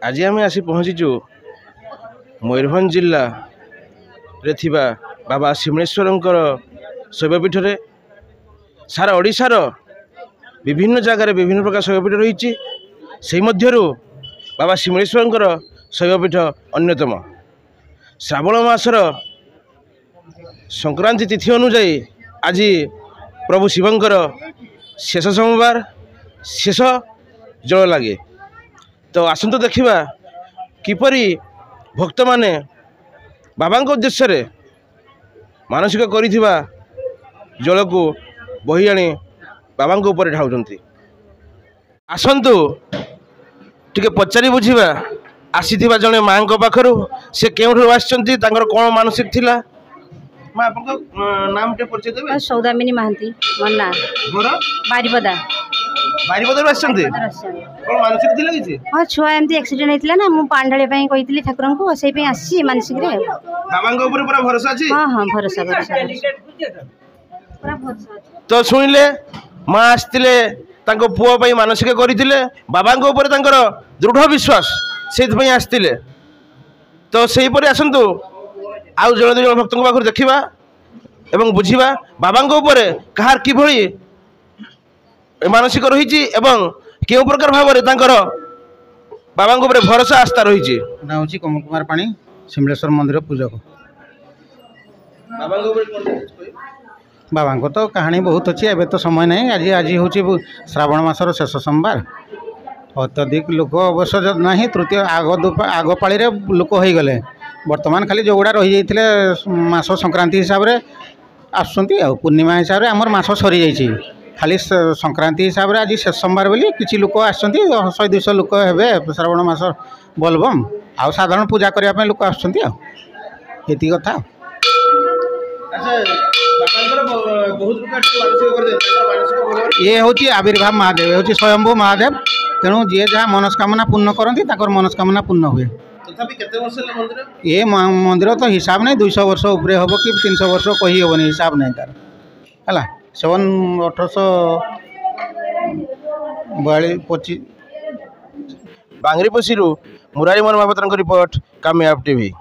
आज आम आसी पहुँचीचु मयूरभंज जिला रे थिबा बाबा सिमलेश्वर शैवपीठ रे सारा ओडिशार विभिन्न जगार विभिन्न प्रकार शैवपीठ रही से मध्यरु बाबा सिमलेश्वर शैवपीठ अन्यतम। श्रावण मासर संक्रांति तिथि अनुजाई आज प्रभु शिवंकर शेष सोमवार शेष जल लगे। तो आसंतु देखिबा किपरि भक्त माने बाबा उद्देश्य रे मानसिक करिथिबा जल को बही आनी बाबा ऊपर ढाउचंती। आसंतु टिके पचारि बुझिबा आसीथिबा जने मां को पाखरु से केउठु आछंती तांकर कोन मानसिक थिला। मां आपन नाम टे परिचय देबे। सौदामिनी महांती मन्ना घर बारीपदा बारीपदा आछंती कोन मानसिक थिला किछि। हां छुआ एमती एक्सीडेंट हेतिला ना मु पांडाळे पई कहितली ठाकुरन को सेई पई आसी मानसिक रे बाबा को ऊपर पूरा भरोसा अछि। हां हां भरोसा पूरा भरोसा। तो सुनिले मां आस्तिले तांको पुओ पई मानसिक करिथिले बाबा को ऊपर तांकर दृढ़ विश्वास सेति पई आस्तिले। तो सेही परि आसंतु आउ जण जण भक्त को पाखर देखिबा एवं बुझिबा बाबा को ऊपर कहार कि भଳି मानसिक रही एवं केउ प्रकार भाव रे तांकर बाबा को ऊपर भरोसा आस्था रही। ना होची कमल कुमार पानी सिमलेश्वर मंदिर पूजक। बाबा को ऊपर बाबा को तो कहानी बहुत अच्छी एबे तो समय नहीं। आज आज हूँ श्रावण मासर शेष सोमवार अत्यधिक लोक अवश्य ना तृतीय आग पाड़ी लोक हो गले बर्तमान खाली जो गुड़ा रही जाते मास संक्रांति हिसाब से आसुँच पूर्णिमा हिसाब से आमर मास सरी जाइए खाली संक्रांति हिसाब से आज शेष सोमवार बोली किसी लोक आसुँच 100-200 लोक हे श्रावण मास बोलबम आ साधारण पूजा करने लोक आसुँच ये कथा। ये हूँ आविर्भाव महादेव ये हूँ स्वयंभू महादेव तेणु जी जहाँ मनस्कामना पूर्ण करती मनस्कामना पूर्ण हुए। ये मंदिर तो हिसाब नहीं 200 वर्ष उपरे हम कि 300 वर्ष कही हेनी हिसाब नहीं तार है 1825 बांगरीपोशी मुरारी मोहन महापात्र रिपोर्ट कामयाब टीवी।